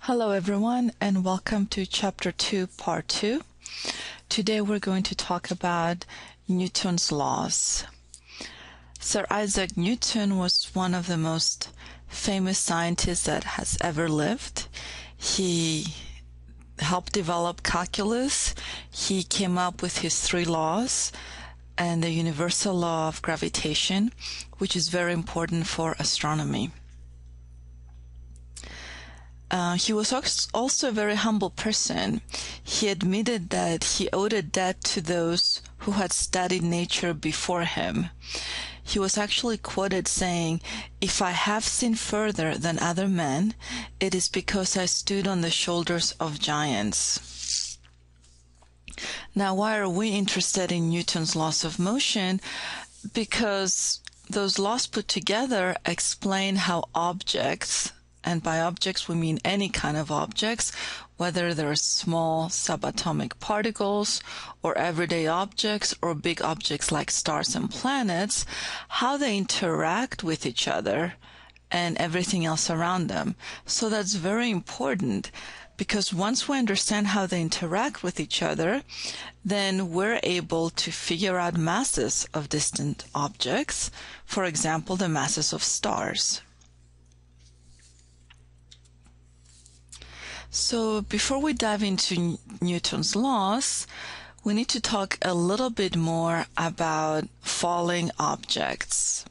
Hello everyone and welcome to Chapter 2, Part 2. Today we're going to talk about Newton's laws. Sir Isaac Newton was one of the most famous scientists that has ever lived. He helped develop calculus. He came up with his 3 laws and the universal law of gravitation, which is very important for astronomy. He was also a very humble person. He admitted that he owed a debt to those who had studied nature before him. He was actually quoted saying, "If I have sinned further than other men, it is because I stood on the shoulders of giants." Now, why are we interested in Newton's laws of motion? Because those laws put together explain how objects, and by objects we mean any kind of objects, whether they're small subatomic particles or everyday objects or big objects like stars and planets, how they interact with each other and everything else around them. So that's very important, because once we understand how they interact with each other, then we're able to figure out masses of distant objects, for example, the masses of stars. So before we dive into Newton's laws, we need to talk a little bit more about falling objects.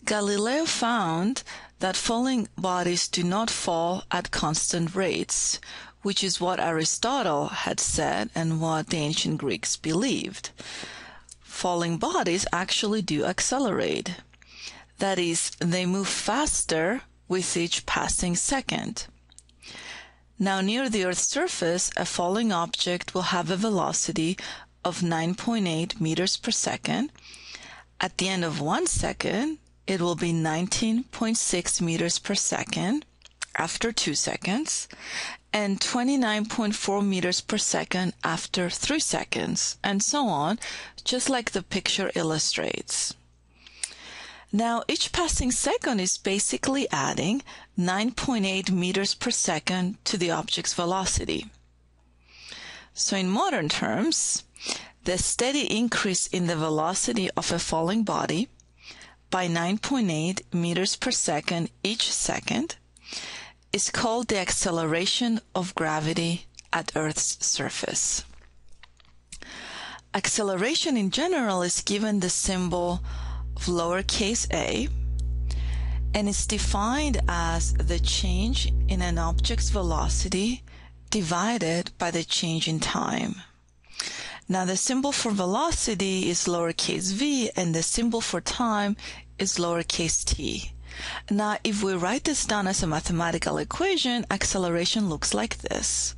Galileo found that falling bodies do not fall at constant rates, which is what Aristotle had said and what the ancient Greeks believed. Falling bodies actually do accelerate. That is, they move faster with each passing second. Now, near the Earth's surface, a falling object will have a velocity of 9.8 meters per second. At the end of 1 second, it will be 19.6 meters per second after 2 seconds, and 29.4 meters per second after 3 seconds, and so on, just like the picture illustrates. Now, each passing second is basically adding 9.8 meters per second to the object's velocity. So in modern terms, the steady increase in the velocity of a falling body by 9.8 meters per second each second is called the acceleration of gravity at Earth's surface. Acceleration in general is given the symbol of lowercase a, and it's defined as the change in an object's velocity divided by the change in time. Now, the symbol for velocity is lowercase v, and the symbol for time is lowercase t. Now, if we write this down as a mathematical equation, acceleration looks like this.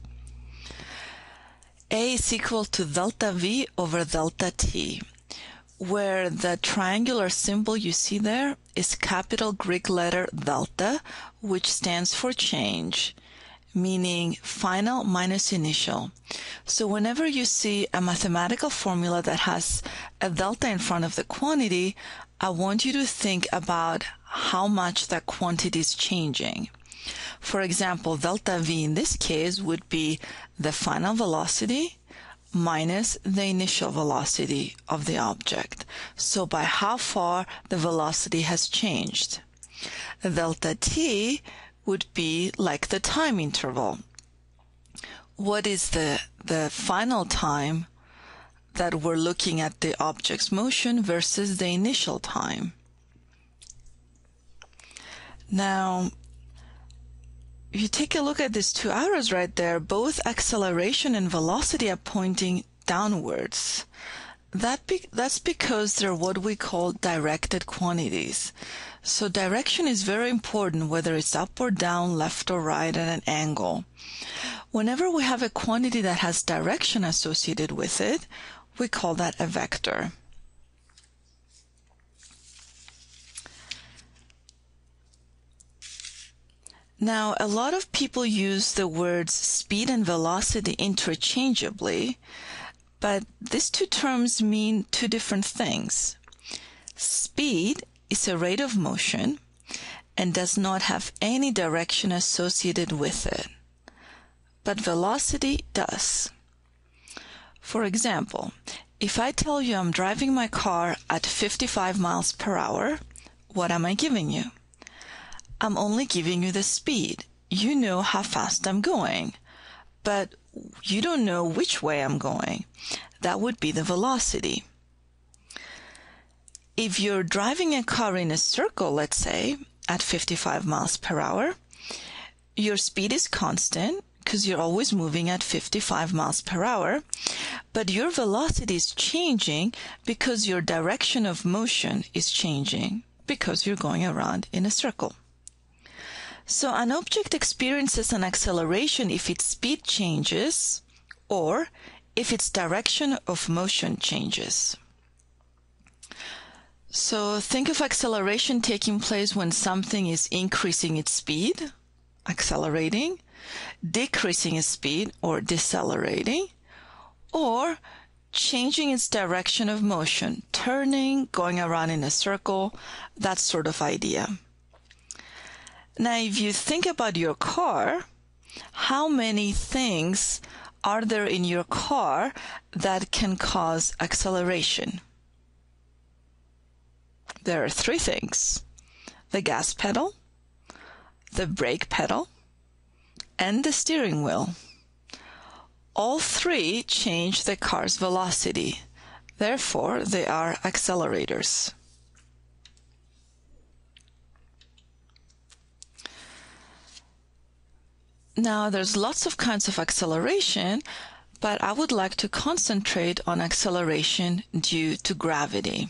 A is equal to delta v over delta t, where the triangular symbol you see there is capital Greek letter delta, which stands for change, meaning final minus initial. So whenever you see a mathematical formula that has a delta in front of the quantity, I want you to think about how much that quantity is changing. For example, delta v in this case would be the final velocity minus the initial velocity of the object. So by how far the velocity has changed. Delta t would be like the time interval. What is the final time that we're looking at the object's motion versus the initial time? Now, if you take a look at these 2 arrows right there, both acceleration and velocity are pointing downwards. That's because they're what we call directed quantities. So direction is very important, whether it's up or down, left or right at an angle. Whenever we have a quantity that has direction associated with it, we call that a vector. Now, a lot of people use the words speed and velocity interchangeably, but these 2 terms mean 2 different things. Speed is a rate of motion, and does not have any direction associated with it. But velocity does. For example, if I tell you I'm driving my car at 55 miles per hour, what am I giving you? I'm only giving you the speed. You know how fast I'm going, but you don't know which way I'm going. That would be the velocity. If you're driving a car in a circle, let's say, at 55 miles per hour, your speed is constant because you're always moving at 55 miles per hour, but your velocity is changing because your direction of motion is changing because you're going around in a circle. So an object experiences an acceleration if its speed changes or if its direction of motion changes. So think of acceleration taking place when something is increasing its speed, accelerating, decreasing its speed or decelerating, or changing its direction of motion, turning, going around in a circle, that sort of idea. Now, if you think about your car, how many things are there in your car that can cause acceleration? There are 3 things: the gas pedal, the brake pedal, and the steering wheel. All 3 change the car's velocity. Therefore, they are accelerators. Now, there's lots of kinds of acceleration, but I would like to concentrate on acceleration due to gravity.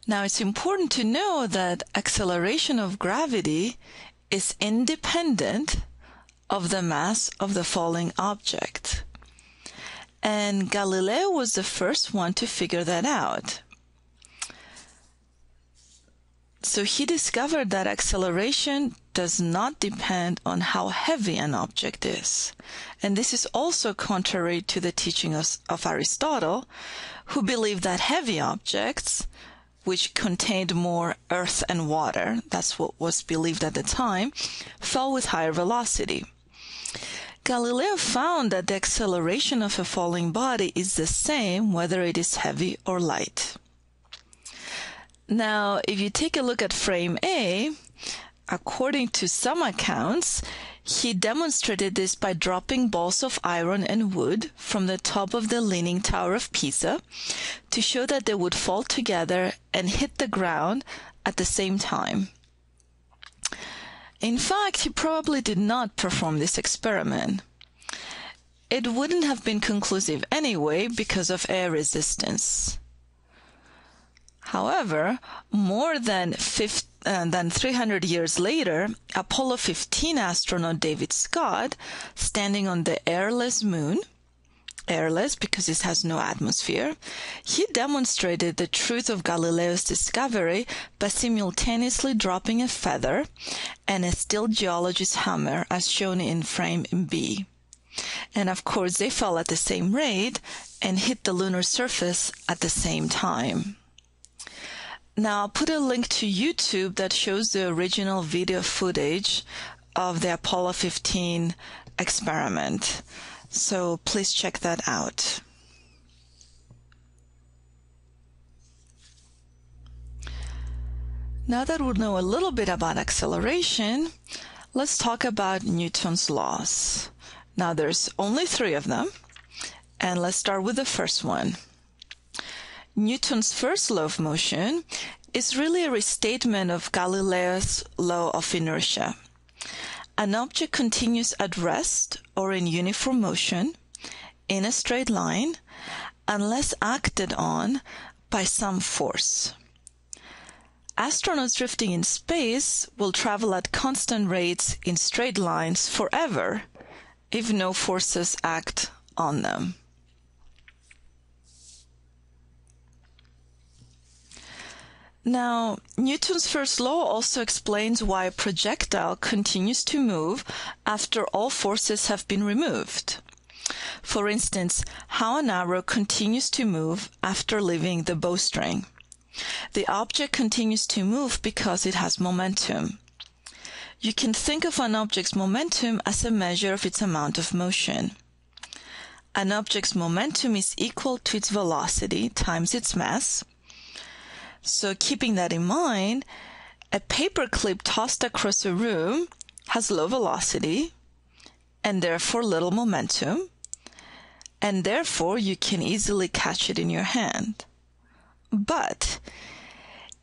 Now, it's important to know that acceleration of gravity is independent of the mass of the falling object. And Galileo was the first one to figure that out. So he discovered that acceleration does not depend on how heavy an object is. And this is also contrary to the teaching of Aristotle, who believed that heavy objects, which contained more earth and water, that's what was believed at the time, fell with higher velocity. Galileo found that the acceleration of a falling body is the same whether it is heavy or light. Now, if you take a look at frame A, according to some accounts, he demonstrated this by dropping balls of iron and wood from the top of the Leaning Tower of Pisa to show that they would fall together and hit the ground at the same time. In fact, he probably did not perform this experiment. It wouldn't have been conclusive anyway because of air resistance. However, more than 300 years later, Apollo 15 astronaut David Scott, standing on the airless moon, airless because it has no atmosphere, he demonstrated the truth of Galileo's discovery by simultaneously dropping a feather and a steel geologist's hammer as shown in frame B. And of course, they fell at the same rate and hit the lunar surface at the same time. Now, I'll put a link to YouTube that shows the original video footage of the Apollo 15 experiment. So please check that out. Now that we know a little bit about acceleration, let's talk about Newton's laws. Now, there's only 3 of them, and let's start with the first one. Newton's first law of motion is really a restatement of Galileo's law of inertia. An object continues at rest or in uniform motion in a straight line unless acted on by some force. Astronauts drifting in space will travel at constant rates in straight lines forever if no forces act on them. Now, Newton's first law also explains why a projectile continues to move after all forces have been removed. For instance, how an arrow continues to move after leaving the bowstring. The object continues to move because it has momentum. You can think of an object's momentum as a measure of its amount of motion. An object's momentum is equal to its velocity times its mass. So keeping that in mind, a paperclip tossed across a room has low velocity and therefore little momentum, and therefore you can easily catch it in your hand. But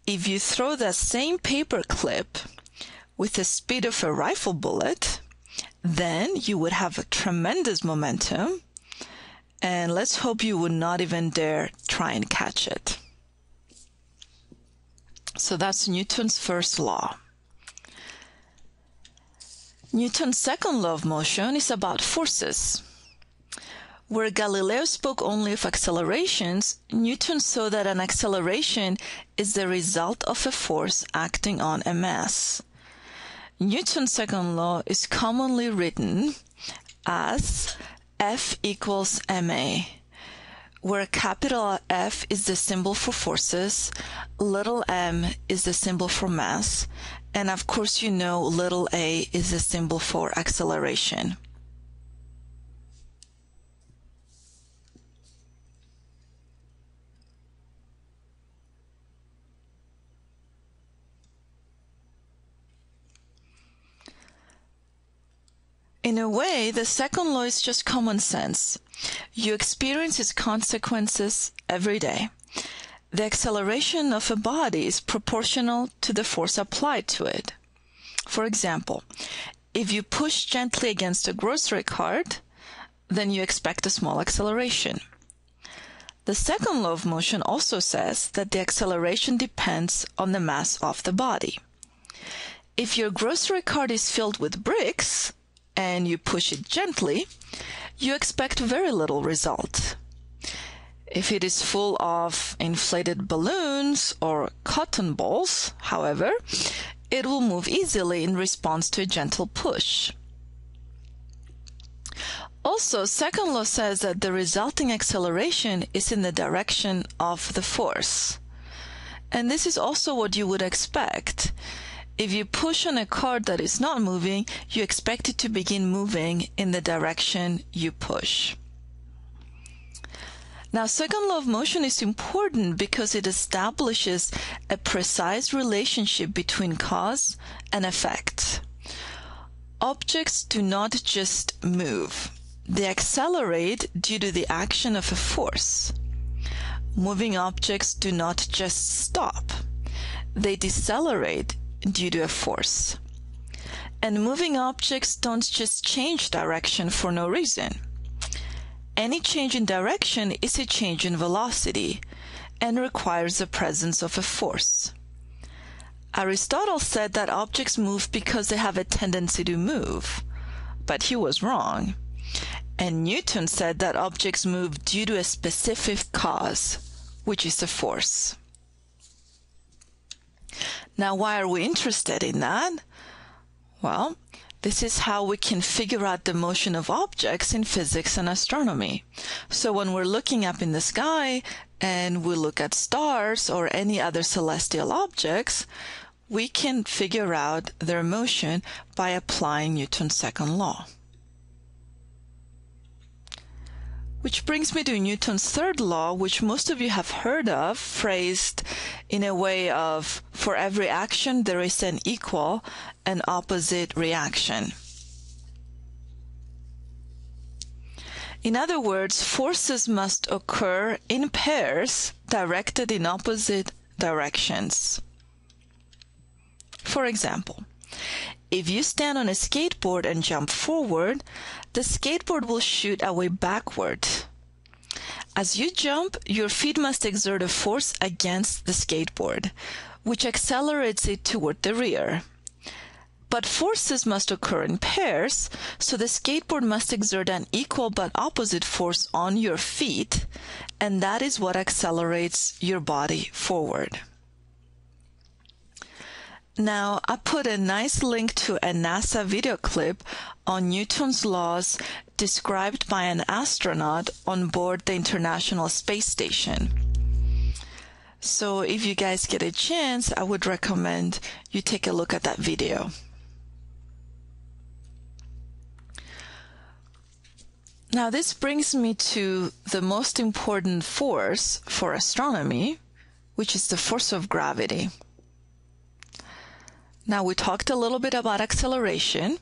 if you throw that same paperclip with the speed of a rifle bullet, then you would have a tremendous momentum, and let's hope you would not even dare try and catch it. So that's Newton's first law. Newton's second law of motion is about forces. Where Galileo spoke only of accelerations, Newton saw that an acceleration is the result of a force acting on a mass. Newton's second law is commonly written as F equals ma, where capital F is the symbol for forces, little m is the symbol for mass, and of course you know little a is the symbol for acceleration. In a way, the second law is just common sense. You experience its consequences every day. The acceleration of a body is proportional to the force applied to it. For example, if you push gently against a grocery cart, then you expect a small acceleration. The second law of motion also says that the acceleration depends on the mass of the body. If your grocery cart is filled with bricks, and you push it gently, you expect very little result. If it is full of inflated balloons or cotton balls, however, it will move easily in response to a gentle push. Also, second law says that the resulting acceleration is in the direction of the force. And this is also what you would expect. If you push on a cart that is not moving, you expect it to begin moving in the direction you push. Now, second law of motion is important because it establishes a precise relationship between cause and effect. Objects do not just move. They accelerate due to the action of a force. Moving objects do not just stop. They decelerate due to a force. And moving objects don't just change direction for no reason. Any change in direction is a change in velocity and requires the presence of a force. Aristotle said that objects move because they have a tendency to move, but he was wrong. And Newton said that objects move due to a specific cause, which is a force. Now, why are we interested in that? Well, this is how we can figure out the motion of objects in physics and astronomy. So when we're looking up in the sky and we look at stars or any other celestial objects, we can figure out their motion by applying Newton's second law. Which brings me to Newton's third law, which most of you have heard of, phrased in a way of, for every action there is an equal and opposite reaction. In other words, forces must occur in pairs directed in opposite directions. For example, if you stand on a skateboard and jump forward, the skateboard will shoot away backward. As you jump, your feet must exert a force against the skateboard, which accelerates it toward the rear. But forces must occur in pairs, so the skateboard must exert an equal but opposite force on your feet, and that is what accelerates your body forward. Now, I put a nice link to a NASA video clip on Newton's laws described by an astronaut on board the International Space Station. So if you guys get a chance, I would recommend you take a look at that video. Now this brings me to the most important force for astronomy, which is the force of gravity. Now we talked a little bit about acceleration,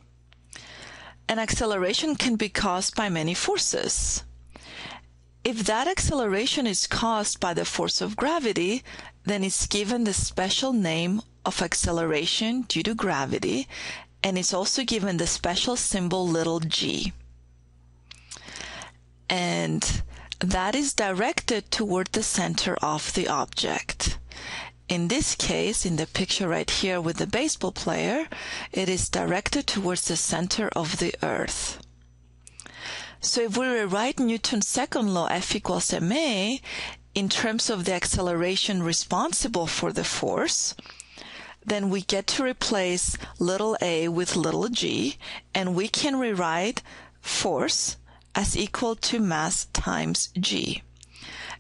and acceleration can be caused by many forces. If that acceleration is caused by the force of gravity, then it's given the special name of acceleration due to gravity, and it's also given the special symbol little g. And that is directed toward the center of the object. In this case, in the picture right here with the baseball player, it is directed towards the center of the Earth. So if we rewrite Newton's second law, F equals ma, in terms of the acceleration responsible for the force, then we get to replace little a with little g, and we can rewrite force as equal to mass times g.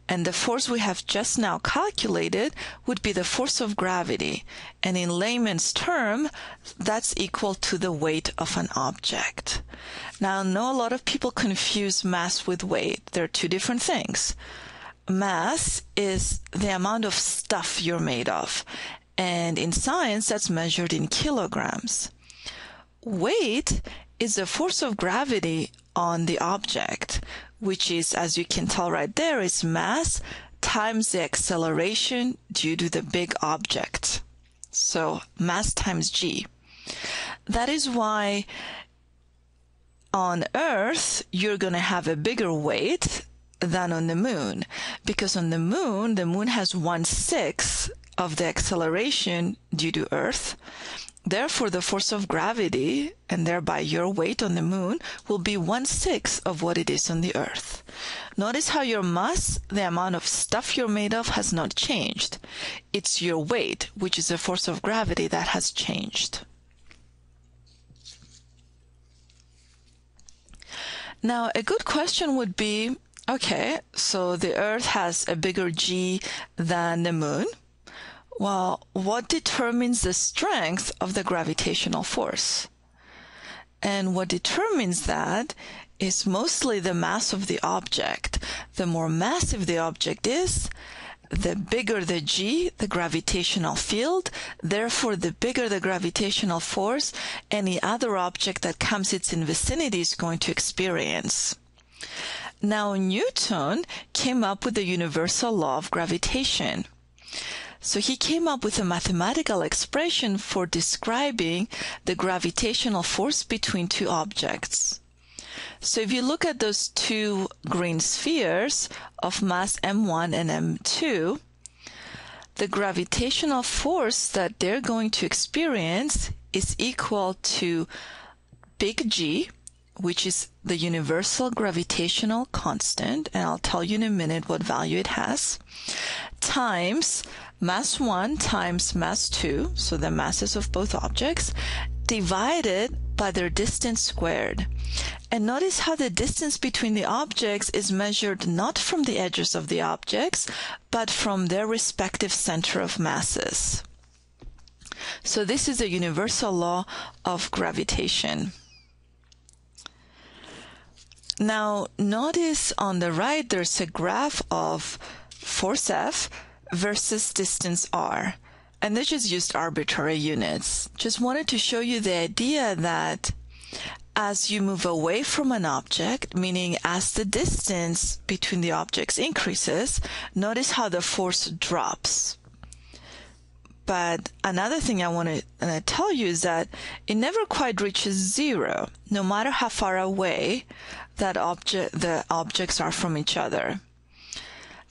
And the force we have just now calculated would be the force of gravity. And in layman's term, that's equal to the weight of an object. Now, I know a lot of people confuse mass with weight. They're two different things. Mass is the amount of stuff you're made of. And in science, that's measured in kilograms. Weight is the force of gravity on the object, which is, as you can tell right there, is mass times the acceleration due to the big object. So mass times g. That is why on Earth, you're going to have a bigger weight than on the moon, because on the moon has 1/6 of the acceleration due to Earth. Therefore, the force of gravity, and thereby your weight on the moon, will be 1/6 of what it is on the Earth. Notice how your mass, the amount of stuff you're made of, has not changed. It's your weight, which is the force of gravity, that has changed. Now, a good question would be, okay, so the Earth has a bigger g than the moon. Well, what determines the strength of the gravitational force? And what determines that is mostly the mass of the object. The more massive the object is, the bigger the g, the gravitational field. Therefore, the bigger the gravitational force any other object that comes its vicinity is going to experience. Now, Newton came up with the universal law of gravitation. So he came up with a mathematical expression for describing the gravitational force between two objects. So if you look at those two green spheres of mass m1 and m2, the gravitational force that they're going to experience is equal to big G, which is the universal gravitational constant, and I'll tell you in a minute what value it has, times mass 1 times mass 2, so the masses of both objects, divided by their distance squared. And notice how the distance between the objects is measured not from the edges of the objects, but from their respective center of masses. So this is a universal law of gravitation. Now, notice on the right there's a graph of force F versus distance r. And they just used arbitrary units. Just wanted to show you the idea that as you move away from an object, meaning as the distance between the objects increases, notice how the force drops. But another thing I want to tell you is that it never quite reaches zero, no matter how far away the objects are from each other.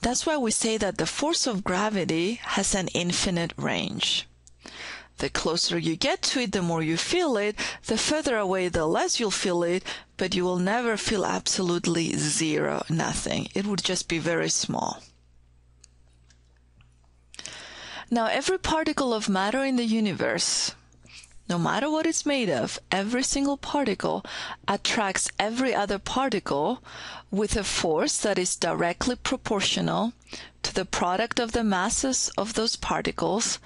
That's why we say that the force of gravity has an infinite range. The closer you get to it, the more you feel it. The further away, the less you'll feel it, but you will never feel absolutely zero, nothing. It would just be very small. Now, every particle of matter in the universe, no matter what it's made of, every single particle attracts every other particle with a force that is directly proportional to the product of the masses of those particles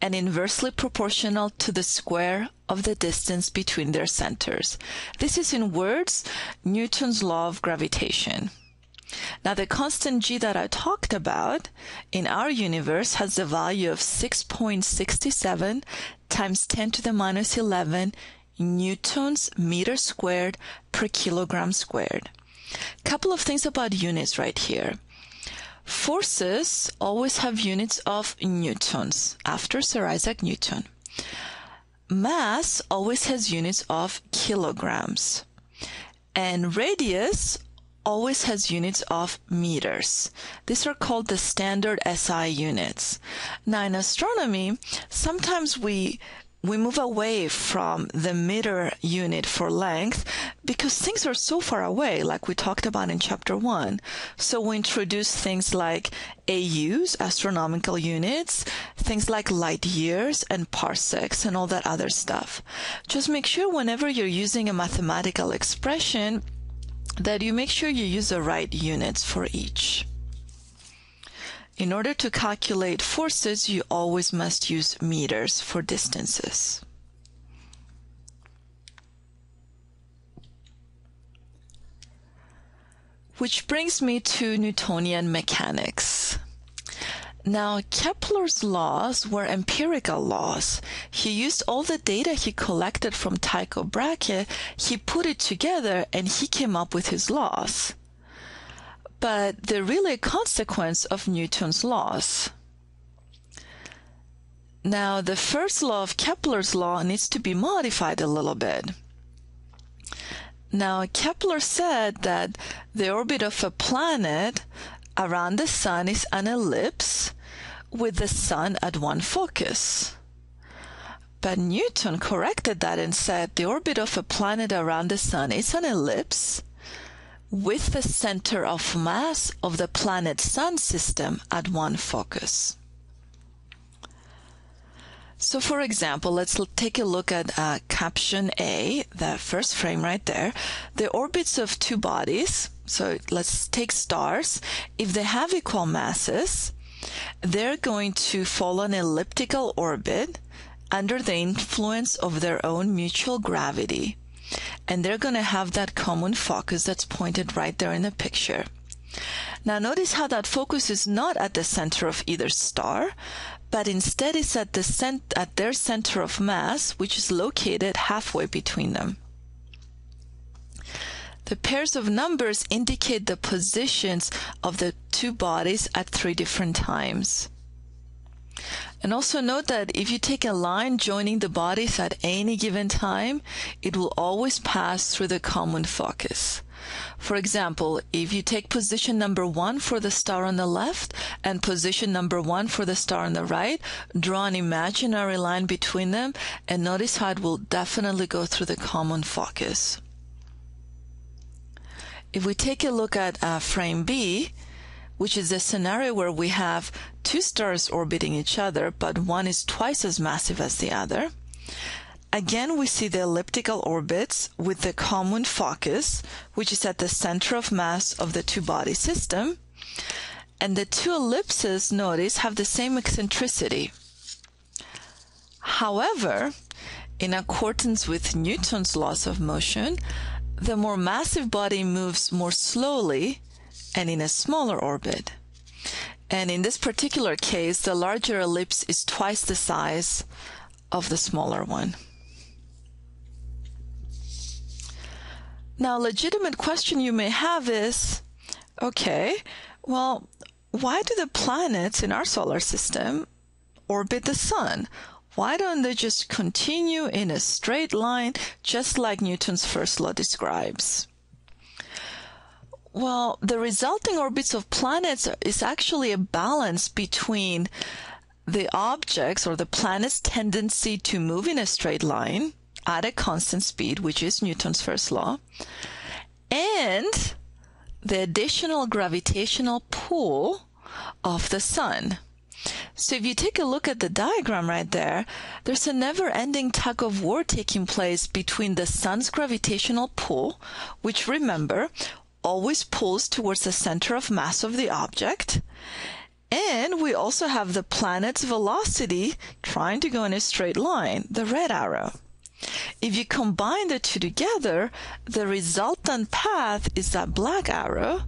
and inversely proportional to the square of the distance between their centers. This is, in words, Newton's law of gravitation. Now, the constant g that I talked about in our universe has the value of 6.67 times 10 to the minus 11 newtons meter squared per kilogram squared. Couple of things about units right here. Forces always have units of newtons after Sir Isaac Newton. Mass always has units of kilograms. And radius always has units of meters. These are called the standard SI units. Now, in astronomy, sometimes we move away from the meter unit for length because things are so far away, like we talked about in chapter 1. So we introduce things like AUs, astronomical units, things like light years and parsecs and all that other stuff. Just make sure whenever you're using a mathematical expression that you make sure you use the right units for each. In order to calculate forces, you always must use meters for distances. Which brings me to Newtonian mechanics. Now, Kepler's laws were empirical laws. He used all the data he collected from Tycho Brahe, he put it together, and he came up with his laws. But they're really a consequence of Newton's laws. Now, the first law of Kepler's law needs to be modified a little bit. Now, Kepler said that the orbit of a planet around the sun is an ellipse with the sun at one focus. But Newton corrected that and said the orbit of a planet around the sun is an ellipse with the center of mass of the planet-sun system at one focus. So, for example, let's take a look at caption A, the first frame right there. The orbits of two bodies, so let's take stars. If they have equal masses, they're going to follow an elliptical orbit under the influence of their own mutual gravity. And they're going to have that common focus that's pointed right there in the picture. Now notice how that focus is not at the center of either star, but instead is at their center of mass, which is located halfway between them. The pairs of numbers indicate the positions of the two bodies at 3 different times. And also note that if you take a line joining the bodies at any given time, it will always pass through the common focus. For example, if you take position number 1 for the star on the left and position number 1 for the star on the right, draw an imaginary line between them and notice how it will definitely go through the common focus. If we take a look at frame B, which is a scenario where we have two stars orbiting each other, but one is twice as massive as the other. Again, we see the elliptical orbits with the common focus, which is at the center of mass of the two-body system. And the two ellipses, notice, have the same eccentricity. However, in accordance with Newton's laws of motion, the more massive body moves more slowly and in a smaller orbit. And in this particular case, the larger ellipse is twice the size of the smaller one. Now, a legitimate question you may have is, okay, well, why do the planets in our solar system orbit the sun? Why don't they just continue in a straight line, just like Newton's first law describes? Well, the resulting orbits of planets is actually a balance between the objects or the planet's tendency to move in a straight line at a constant speed, which is Newton's first law, and the additional gravitational pull of the sun. So if you take a look at the diagram right there, there's a never-ending tug of war taking place between the sun's gravitational pull, which, remember, always pulls towards the center of mass of the object, and we also have the planet's velocity trying to go in a straight line, the red arrow. If you combine the two together, the resultant path is that black arrow,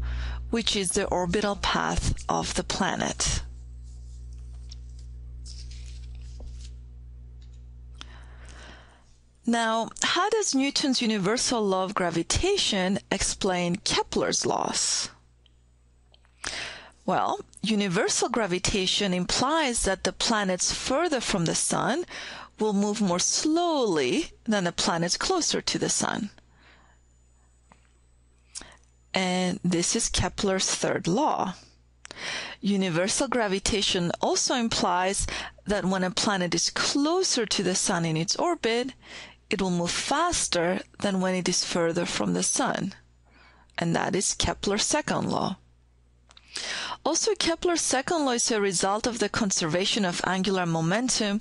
which is the orbital path of the planet. Now, how does Newton's universal law of gravitation explain Kepler's laws? Well, universal gravitation implies that the planets further from the sun will move more slowly than the planets closer to the sun. And this is Kepler's third law. Universal gravitation also implies that when a planet is closer to the sun in its orbit, it will move faster than when it is further from the sun. And that is Kepler's second law. Also, Kepler's second law is a result of the conservation of angular momentum,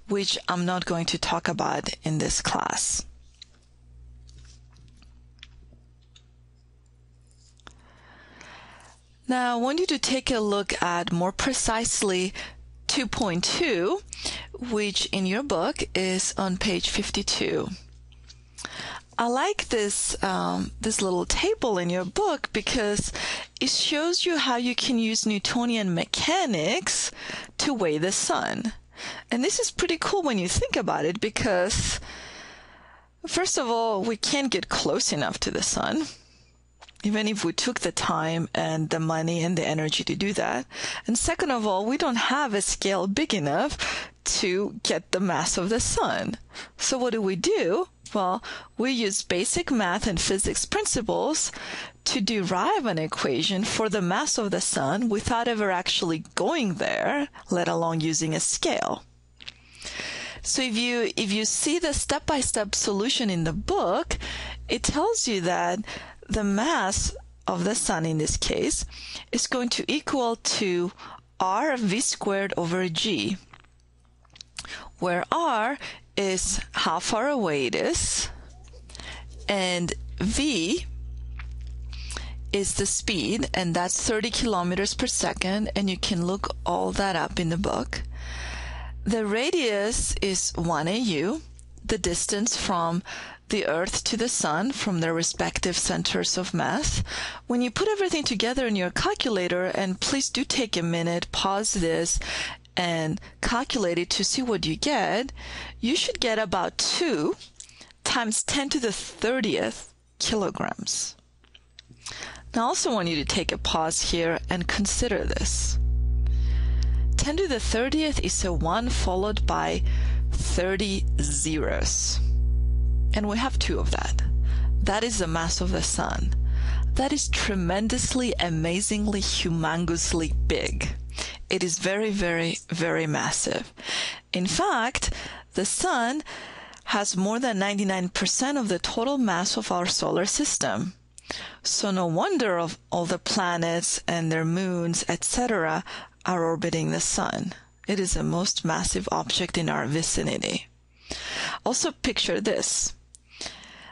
which I'm not going to talk about in this class. Now, I want you to take a look at more precisely 2.2, which in your book is on page 52. I like this little table in your book because it shows you how you can use Newtonian mechanics to weigh the sun. And this is pretty cool when you think about it because, first of all, we can't get close enough to the sun, even if we took the time and the money and the energy to do that. And second of all, we don't have a scale big enough to get the mass of the sun. So what do? Well, we use basic math and physics principles to derive an equation for the mass of the sun without ever actually going there, let alone using a scale. So if you see the step-by-step solution in the book, it tells you that the mass of the sun in this case is going to equal to r v squared over g, where r is how far away it is, and v is the speed, and that's 30 kilometers per second, and you can look all that up in the book. The radius is 1 AU, the distance from the Earth to the Sun from their respective centers of mass. When you put everything together in your calculator, and please do take a minute, pause this, and calculate it to see what you get, you should get about 2 times 10 to the 30th kilograms. Now, I also want you to take a pause here and consider this. 10 to the 30th is a 1 followed by 30 zeros. And we have 2 of that. That is the mass of the sun. That is tremendously, amazingly, humongously big. It is very, very, very massive. In fact, the sun has more than 99% of the total mass of our solar system. So no wonder of all the planets and their moons, etc., are orbiting the sun. It is the most massive object in our vicinity. Also picture this.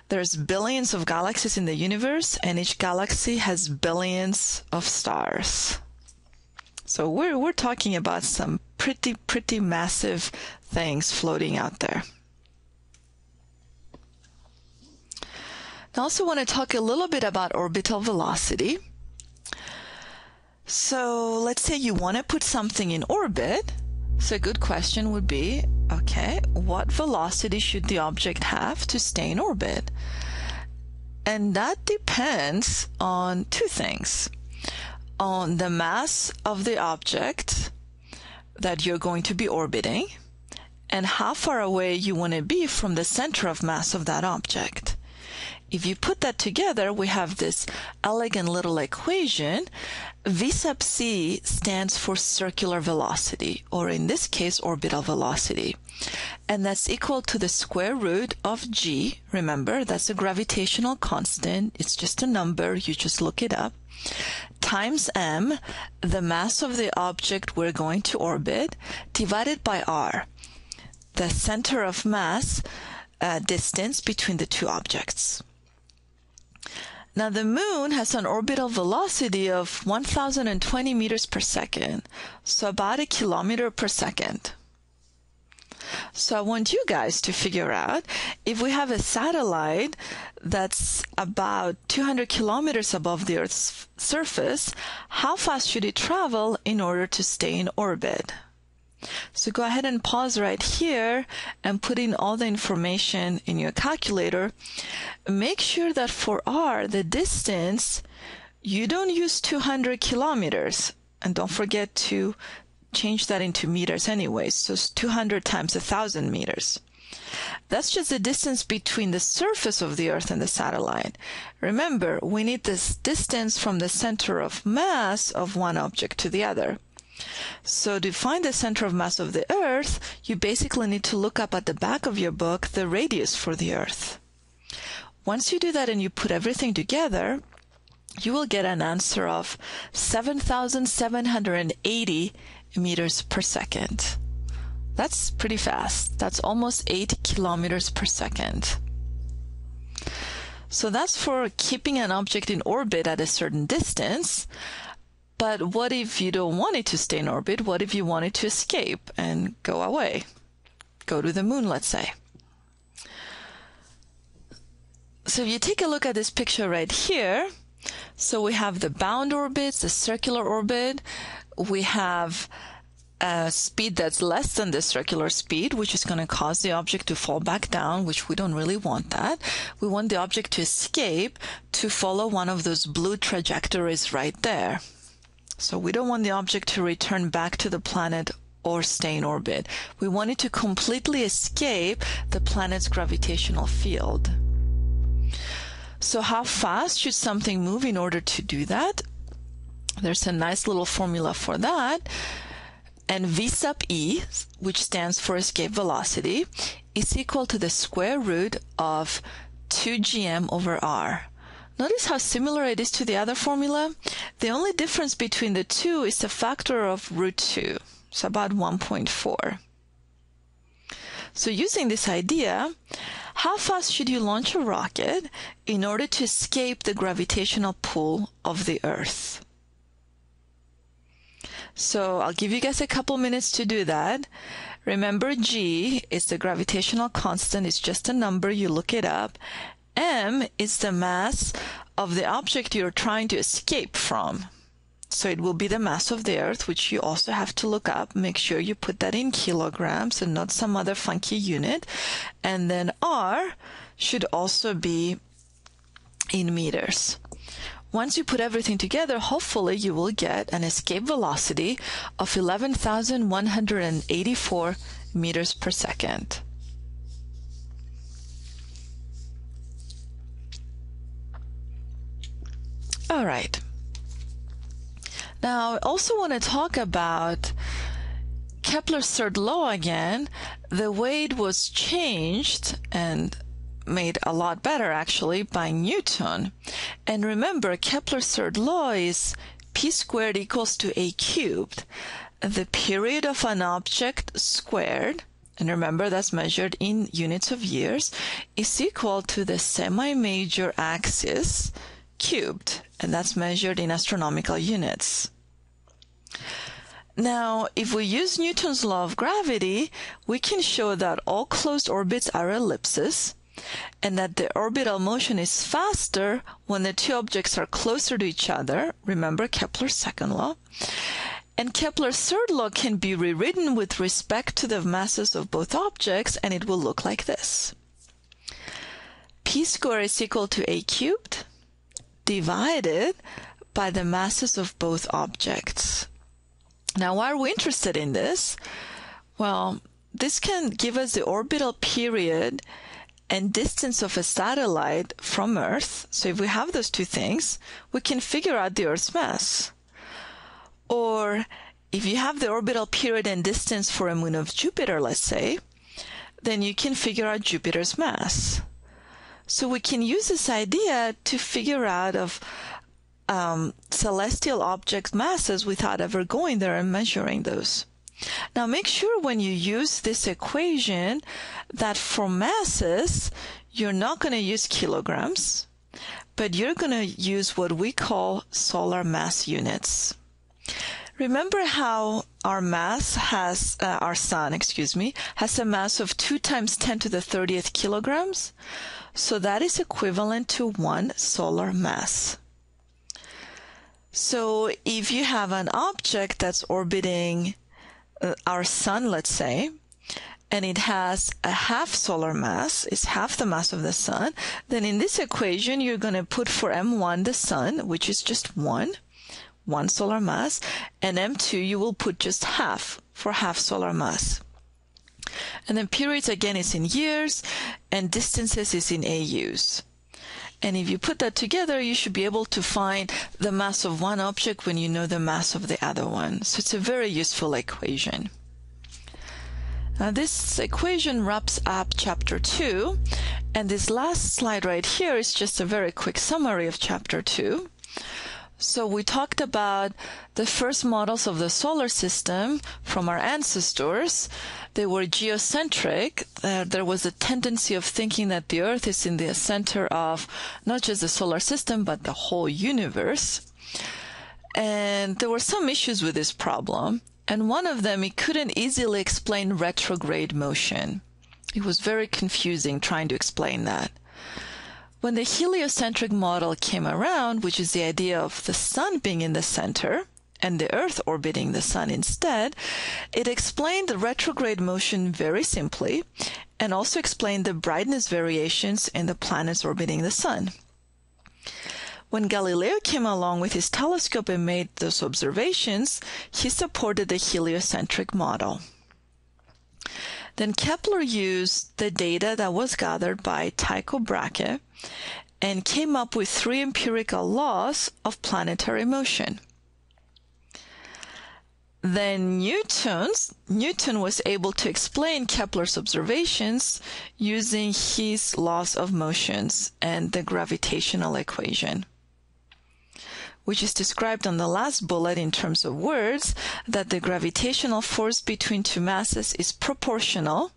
There's billions of galaxies in the universe, and each galaxy has billions of stars. So we're talking about some pretty massive things floating out there. I also want to talk a little bit about orbital velocity. So let's say you want to put something in orbit. So a good question would be, okay, what velocity should the object have to stay in orbit? And that depends on 2 things. On the mass of the object that you're going to be orbiting, and how far away you want to be from the center of mass of that object. If you put that together, we have this elegant little equation. V sub c stands for circular velocity, or in this case, orbital velocity. And that's equal to the square root of g. Remember, that's a gravitational constant. It's just a number. You just look it up. times m, the mass of the object we're going to orbit, divided by r, the center of mass distance between the two objects. Now the moon has an orbital velocity of 1020 meters per second, so about a kilometer per second. So I want you guys to figure out, if we have a satellite that's about 200 kilometers above the Earth's surface, how fast should it travel in order to stay in orbit? So go ahead and pause right here and put in all the information in your calculator. Make sure that for r, the distance, you don't use 200 kilometers. And don't forget to change that into meters anyways. So it's 200 times 1,000 meters. That's just the distance between the surface of the Earth and the satellite. Remember, we need this distance from the center of mass of one object to the other. So to find the center of mass of the Earth, you basically need to look up at the back of your book the radius for the Earth. Once you do that and you put everything together, you will get an answer of 7,780 meters per second. That's pretty fast. That's almost 8 kilometers per second. So that's for keeping an object in orbit at a certain distance. But what if you don't want it to stay in orbit? What if you want it to escape and go away? Go to the moon, let's say. So if you take a look at this picture right here, so we have the bound orbits, the circular orbit. We have a speed that's less than the circular speed, which is going to cause the object to fall back down, which we don't really want that. We want the object to escape, to follow one of those blue trajectories right there. So we don't want the object to return back to the planet or stay in orbit. We want it to completely escape the planet's gravitational field. So how fast should something move in order to do that? There's a nice little formula for that. And V sub e, which stands for escape velocity, is equal to the square root of 2gm over r. Notice how similar it is to the other formula? The only difference between the two is the factor of root 2. It's about 1.4. So using this idea, how fast should you launch a rocket in order to escape the gravitational pull of the Earth? So I'll give you guys a couple minutes to do that. Remember, g is the gravitational constant. It's just a number. You look it up. M is the mass of the object you're trying to escape from. So it will be the mass of the Earth, which you also have to look up. Make sure you put that in kilograms and not some other funky unit. And then R should also be in meters. Once you put everything together, hopefully you will get an escape velocity of 11,184 meters per second. All right. Now, I also want to talk about Kepler's third law again, the way it was changed and made a lot better actually by Newton. And remember, Kepler's third law is p squared equals to a cubed. The period of an object squared, and remember that's measured in units of years, is equal to the semi-major axis cubed, and that's measured in astronomical units. Now, if we use Newton's law of gravity, we can show that all closed orbits are ellipses, and that the orbital motion is faster when the two objects are closer to each other. Remember Kepler's second law. And Kepler's third law can be rewritten with respect to the masses of both objects, and it will look like this. P squared is equal to a cubed divided by the masses of both objects. Now, why are we interested in this? Well, this can give us the orbital period and distance of a satellite from Earth. So if we have those two things, we can figure out the Earth's mass. Or if you have the orbital period and distance for a moon of Jupiter, let's say, then you can figure out Jupiter's mass. So we can use this idea to figure out of celestial object masses without ever going there and measuring those. Now make sure when you use this equation that for masses, you're not going to use kilograms, but you're going to use what we call solar mass units. Remember how our mass has, our sun, has a mass of 2 × 10⁻30 kilograms? So that is equivalent to 1 solar mass. So if you have an object that's orbiting our sun, let's say, and it has a half solar mass, it's half the mass of the sun, then in this equation you're going to put for M1 the sun, which is just 1 solar mass, and M2 you will put just half for half solar mass. And then periods again is in years, and distances is in AUs. And if you put that together, you should be able to find the mass of one object when you know the mass of the other one. So it's a very useful equation. Now this equation wraps up chapter 2, and this last slide right here is just a very quick summary of chapter 2. So we talked about the first models of the solar system from our ancestors. They were geocentric. There was a tendency of thinking that the Earth is in the center of not just the solar system, but the whole universe. And there were some issues with this problem. And one of them, it couldn't easily explain retrograde motion. It was very confusing trying to explain that. When the heliocentric model came around, which is the idea of the sun being in the center and the Earth orbiting the sun instead, it explained the retrograde motion very simply and also explained the brightness variations in the planets orbiting the sun. When Galileo came along with his telescope and made those observations, he supported the heliocentric model. Then Kepler used the data that was gathered by Tycho Brahe and came up with 3 empirical laws of planetary motion. Then Newton was able to explain Kepler's observations using his laws of motions and the gravitational equation, which is described on the last bullet in terms of words, that the gravitational force between two masses is proportional.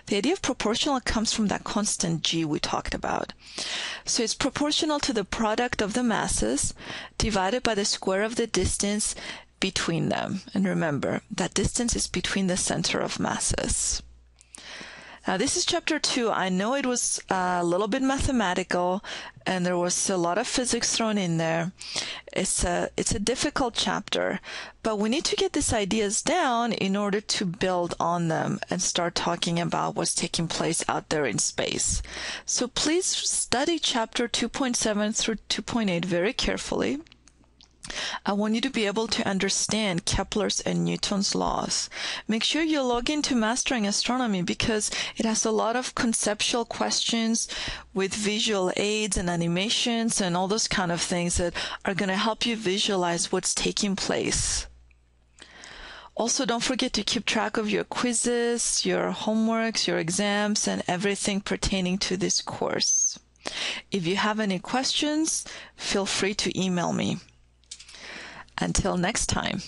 The idea of proportional comes from that constant g we talked about. So it's proportional to the product of the masses divided by the square of the distance between them. And remember, that distance is between the center of masses. Now, this is chapter 2. I know it was a little bit mathematical, and there was a lot of physics thrown in there. It's a difficult chapter, but we need to get these ideas down in order to build on them and start talking about what's taking place out there in space. So please study chapter 2.7 through 2.8 very carefully. I want you to be able to understand Kepler's and Newton's laws. Make sure you log into Mastering Astronomy because it has a lot of conceptual questions with visual aids and animations and all those kind of things that are going to help you visualize what's taking place. Also, don't forget to keep track of your quizzes, your homeworks, your exams, and everything pertaining to this course. If you have any questions, feel free to email me. Until next time.